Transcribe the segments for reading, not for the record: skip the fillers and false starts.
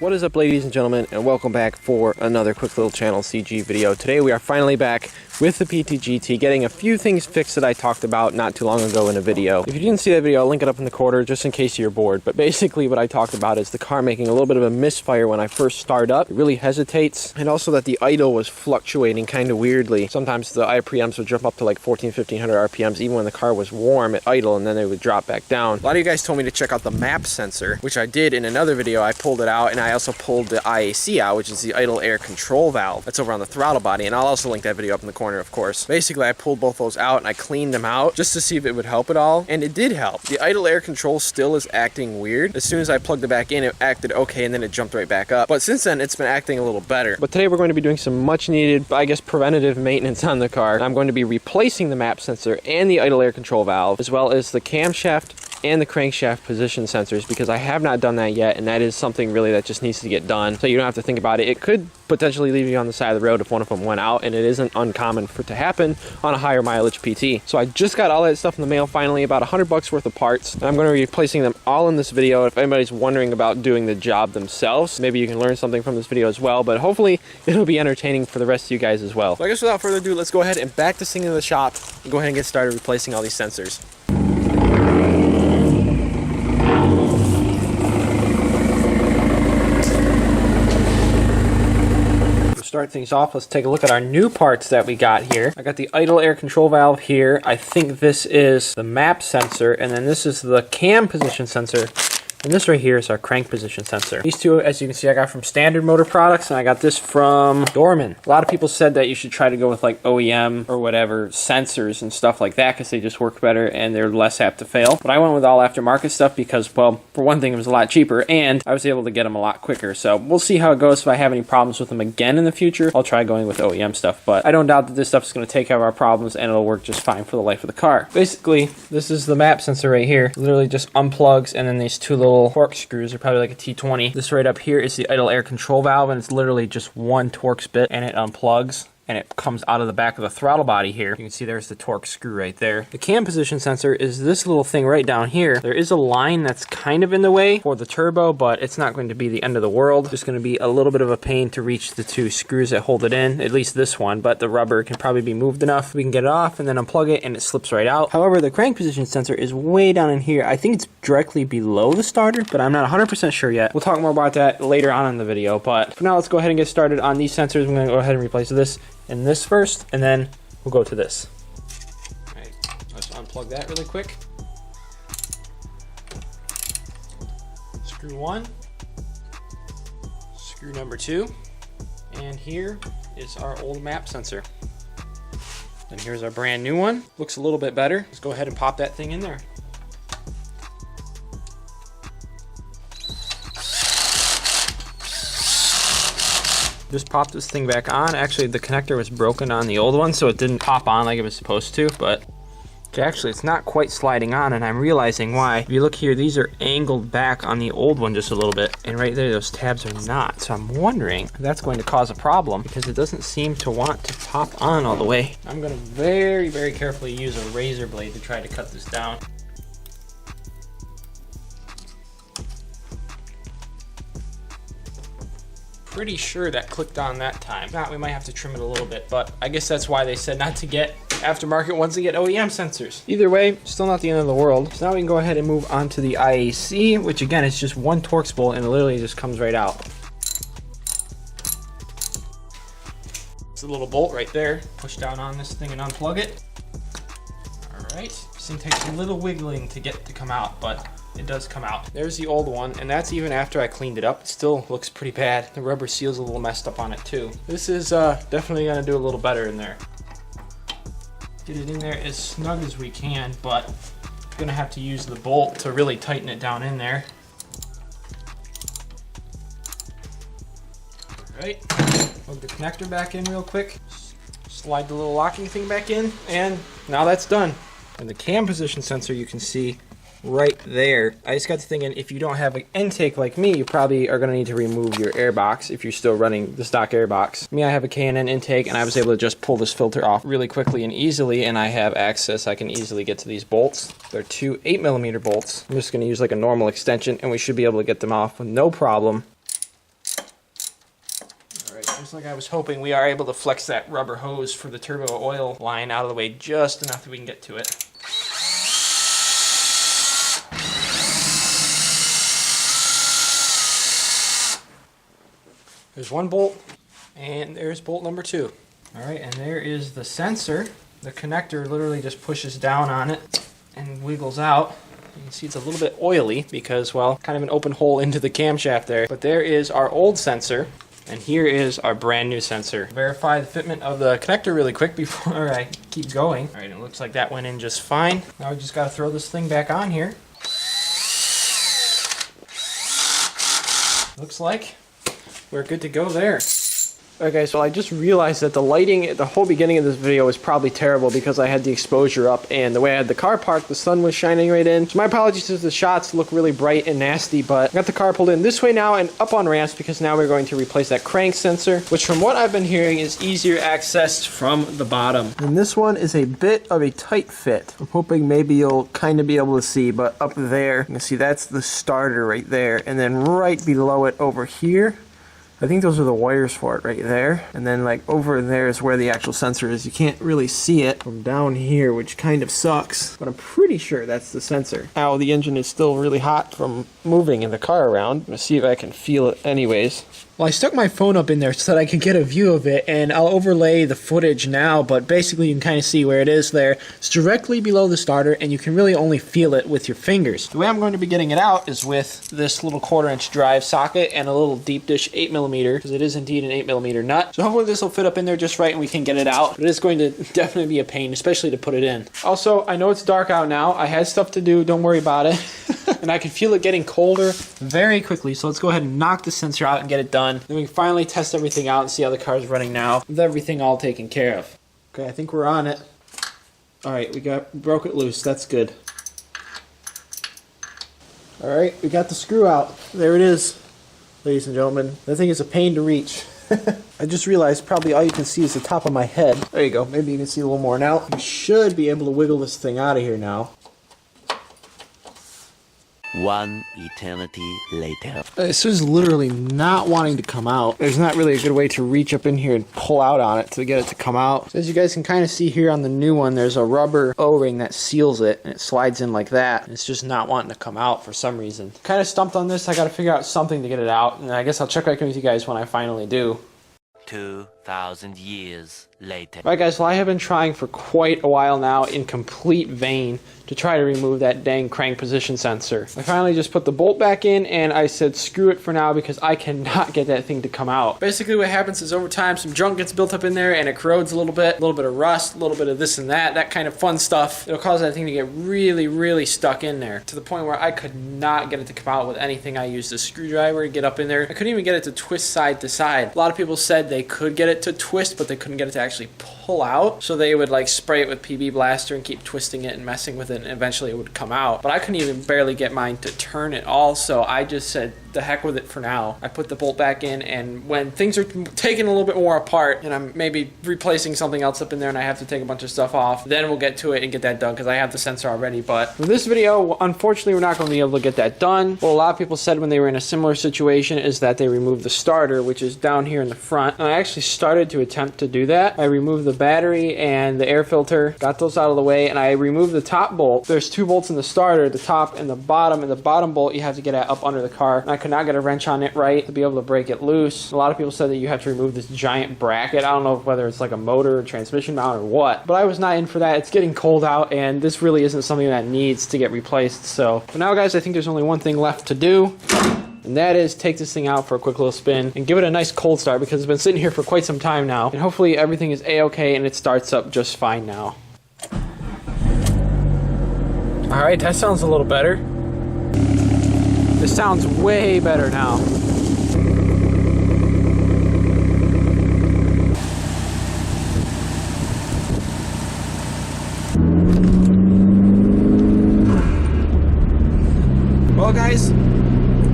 What is up, ladies and gentlemen, and welcome back for another quick little channel C.G.E video. Today we are finally back with the PT-GT, getting a few things fixed that I talked about not too long ago in a video. If you didn't see that video, I'll link it up in the corner just in case you're bored. But basically what I talked about is the car making a little bit of a misfire when I first start up. It really hesitates, and also that the idle was fluctuating kind of weirdly. Sometimes the preamps would jump up to like 1500 RPMs even when the car was warm at idle, and then they would drop back down. A lot of you guys told me to check out the map sensor, which I did in another video. I pulled it out, and I also pulled the IAC out, which is the idle air control valve. That's over on the throttle body, and I'll also link that video up in the corner, of course. Basically, I pulled both those out and I cleaned them out just to see if it would help at all, and it did help. The idle air control still is acting weird. As soon as I plugged it back in, it acted okay, and then it jumped right back up. But since then, it's been acting a little better. But today we're going to be doing some much needed, I guess, preventative maintenance on the car. I'm going to be replacing the map sensor and the idle air control valve, as well as the camshaft and the crankshaft position sensors, because I have not done that yet, and that is something really that just needs to get done, so you don't have to think about it. It could potentially leave you on the side of the road if one of them went out, and it isn't uncommon for it to happen on a higher mileage PT. So I just got all that stuff in the mail finally, about $100 worth of parts, and I'm going to be replacing them all in this video. If anybody's wondering about doing the job themselves, maybe you can learn something from this video as well, but hopefully it'll be entertaining for the rest of you guys as well. So I guess without further ado, let's go ahead and back this thing into the shop and go ahead and get started replacing all these sensors. Start things off, let's take a look at our new parts that we got here. I got the idle air control valve here. I think this is the map sensor, and then this is the cam position sensor. And this right here is our crank position sensor. These two, as you can see, I got from Standard Motor Products, and I got this from Dorman. A lot of people said that you should try to go with like OEM or whatever sensors and stuff like that because they just work better and they're less apt to fail. But I went with all aftermarket stuff because, well, for one thing, it was a lot cheaper and I was able to get them a lot quicker. So we'll see how it goes. If I have any problems with them again in the future, I'll try going with OEM stuff. But I don't doubt that this stuff is going to take care of our problems and it'll work just fine for the life of the car. Basically, this is the map sensor right here. It literally just unplugs, and then these two little corkscrews are probably like a T20. This right up here is the idle air control valve, and it's literally just one Torx bit, and it unplugs and it comes out of the back of the throttle body here. You can see there's the Torx screw right there. The cam position sensor is this little thing right down here. There is a line that's kind of in the way for the turbo, but it's not going to be the end of the world. Just going to be a little bit of a pain to reach the two screws that hold it in, at least this one, but the rubber can probably be moved enough. We can get it off and then unplug it and it slips right out. However, the crank position sensor is way down in here. I think it's directly below the starter, but I'm not 100% sure yet. We'll talk more about that later on in the video, but for now, let's go ahead and get started on these sensors. I'm going to go ahead and replace this and this first, and then we'll go to this. All right, let's unplug that really quick. Screw one, screw number two, and here is our old map sensor. And here's our brand new one. Looks a little bit better. Let's go ahead and pop that thing in there. Just popped this thing back on. Actually, the connector was broken on the old one, so it didn't pop on like it was supposed to, but actually it's not quite sliding on, and I'm realizing why. If you look here, these are angled back on the old one just a little bit, and right there, those tabs are not. So I'm wondering if that's going to cause a problem because it doesn't seem to want to pop on all the way. I'm gonna very, very carefully use a razor blade to try to cut this down. Pretty sure that clicked on that time. If not, we might have to trim it a little bit, but I guess that's why they said not to get aftermarket ones to get OEM sensors. Either way, still not the end of the world. So now we can go ahead and move on to the IAC, which again is just one Torx bolt and it literally just comes right out. It's a little bolt right there. Push down on this thing and unplug it. All right, this thing takes a little wiggling to get to come out, but it does come out. There's the old one, and that's even after I cleaned it up. It still looks pretty bad. The rubber seal's a little messed up on it too. This is definitely gonna do a little better in there. Get it in there as snug as we can, but I'm gonna have to use the bolt to really tighten it down in there. All right, plug the connector back in real quick. Slide the little locking thing back in, and now that's done. And the cam position sensor, you can see right there. I just got to thinking, if you don't have an intake like me, you probably are going to need to remove your air box if you're still running the stock air box. Me, I have a K&N intake, and I was able to just pull this filter off really quickly and easily, and I have access. I can easily get to these bolts. They're two 8mm bolts. I'm just going to use like a normal extension, and we should be able to get them off with no problem. Just like I was hoping, we are able to flex that rubber hose for the turbo oil line out of the way just enough that we can get to it. There's one bolt, and there's bolt number 2. All right, and there is the sensor. The connector literally just pushes down on it and wiggles out. You can see it's a little bit oily because, well, kind of an open hole into the camshaft there. But there is our old sensor, and here is our brand new sensor. Verify the fitment of the connector really quick before I keep going. All right, it looks like that went in just fine. Now we just got to throw this thing back on here. Looks like we're good to go there. Okay, so I just realized that the lighting at the whole beginning of this video was probably terrible because I had the exposure up, and the way I had the car parked, the sun was shining right in. So my apologies if the shots look really bright and nasty, but I got the car pulled in this way now and up on ramps because now we're going to replace that crank sensor, which from what I've been hearing is easier accessed from the bottom. And this one is a bit of a tight fit. I'm hoping maybe you'll kind of be able to see, but up there, you can see that's the starter right there. And then right below it over here, I think those are the wires for it right there. And then like over there is where the actual sensor is. You can't really see it from down here, which kind of sucks, but I'm pretty sure that's the sensor. Ow, the engine is still really hot from moving in the car around. I'm gonna see if I can feel it anyways. Well, I stuck my phone up in there so that I could get a view of it, and I'll overlay the footage now, but basically you can kind of see where it is there. It's directly below the starter, and you can really only feel it with your fingers. The way I'm going to be getting it out is with this little 1/4-inch drive socket and a little deep dish 8mm, because it is indeed an 8mm nut. So hopefully this will fit up in there just right and we can get it out. But it is going to definitely be a pain, especially to put it in. Also, I know it's dark out now. I had stuff to do, don't worry about it. And I can feel it getting colder very quickly, so let's go ahead and knock the sensor out and get it done. Then we can finally test everything out and see how the car's running now with everything all taken care of. Okay, I think we're on it. All right, we broke it loose. That's good. All right, we got the screw out. There it is, ladies and gentlemen. That thing is a pain to reach. I just realized probably all you can see is the top of my head. There you go. Maybe you can see a little more now. You should be able to wiggle this thing out of here now. One eternity later. This is literally not wanting to come out. There's not really a good way to reach up in here and pull out on it to get it to come out. So as you guys can kind of see here on the new one, there's a rubber O-ring that seals it, and it slides in like that. And it's just not wanting to come out for some reason. Kind of stumped on this. I got to figure out something to get it out, and I guess I'll check back in with you guys when I finally do. 2,000 years later. Alright guys, well I have been trying for quite a while now in complete vain to try to remove that dang crank position sensor. I finally just put the bolt back in and I said screw it for now because I cannot get that thing to come out. Basically what happens is over time some junk gets built up in there and it corrodes a little bit of rust, a little bit of this and that kind of fun stuff. It'll cause that thing to get really, really stuck in there to the point where I could not get it to come out with anything. I used a screwdriver to get up in there. I couldn't even get it to twist side to side. A lot of people said they could get it to twist, but they couldn't get it to actually pull out. So they would like spray it with PB Blaster and keep twisting it and messing with it, and eventually it would come out. But I couldn't even barely get mine to turn at all, so I just said the heck with it for now. I put the bolt back in, and when things are taken a little bit more apart and I'm maybe replacing something else up in there and I have to take a bunch of stuff off, then we'll get to it and get that done because I have the sensor already. But for this video, unfortunately, we're not going to be able to get that done. What a lot of people said when they were in a similar situation is that they removed the starter, which is down here in the front. And I actually started to attempt to do that. I removed the battery and the air filter, got those out of the way, and I removed the top bolt. There's 2 bolts in the starter, the top and the bottom, and the bottom bolt you have to get it up under the car. And I could not get a wrench on it right to be able to break it loose. A lot of people said that you have to remove this giant bracket. I don't know whether it's like a motor or transmission mount or what, but I was not in for that. It's getting cold out and this really isn't something that needs to get replaced. So for now guys, I think there's only one thing left to do, and that is take this thing out for a quick little spin and give it a nice cold start because it's been sitting here for quite some time now, and hopefully everything is a-okay and it starts up just fine now. Alright, that sounds a little better. This sounds way better now. Well guys,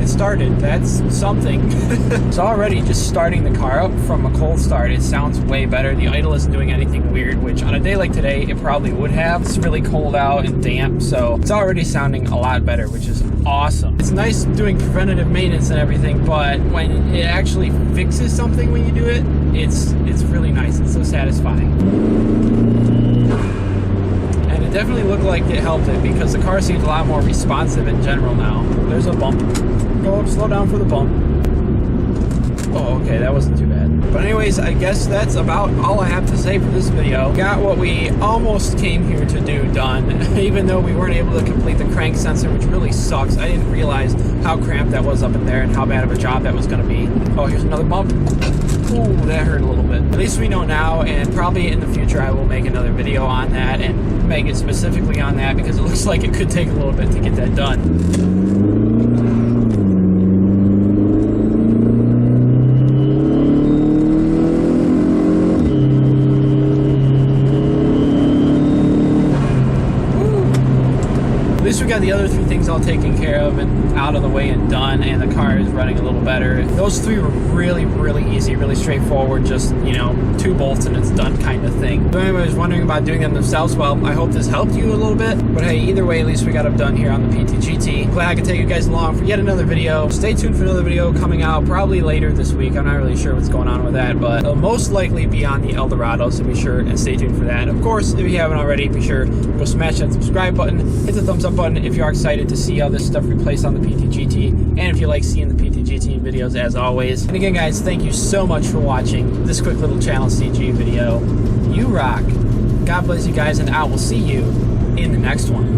it started. that's something. So already just starting the car up from a cold start, it sounds way better. The idle isn't doing anything weird, which on a day like today, it probably would have. It's really cold out and damp, so it's already sounding a lot better, which is awesome. It's nice doing preventative maintenance and everything, but when it actually fixes something when you do it, it's really nice. It's so satisfying. And it definitely looked like it helped it because the car seems a lot more responsive in general now. There's a bump. Go up, slow down for the bump. Oh, okay, that wasn't too bad. But anyways, I guess that's about all I have to say for this video. Got what we almost came here to do done, even though we weren't able to complete the crank sensor, which really sucks. I didn't realize how cramped that was up in there and how bad of a job that was going to be. Oh, here's another bump. Ooh, that hurt a little bit. At least we know now, and probably in the future I will make another video on that and make it specifically on that because it looks like it could take a little bit to get that done. At least we got the other three things all taken care of and out of the way and done, and the car is running a little better. Those three were really, really easy, really straightforward, just, you know, 2 bolts and it's done kind of thing. If anybody's wondering about doing them themselves, well, I hope this helped you a little bit. But hey, either way, at least we got them done here on the PTGT. Glad I could take you guys along for yet another video. Stay tuned for another video coming out probably later this week. I'm not really sure what's going on with that, but it'll most likely be on the Eldorado, so be sure and stay tuned for that. Of course, if you haven't already, be sure to go smash that subscribe button, hit the thumbs up button if you're excited to see how this stuff replaced on the PTGT, and if you like seeing the PTGT videos as always. And again, guys, thank you so much for watching this quick little channel C.G.E video. You rock. God bless you guys, and I will see you in the next one.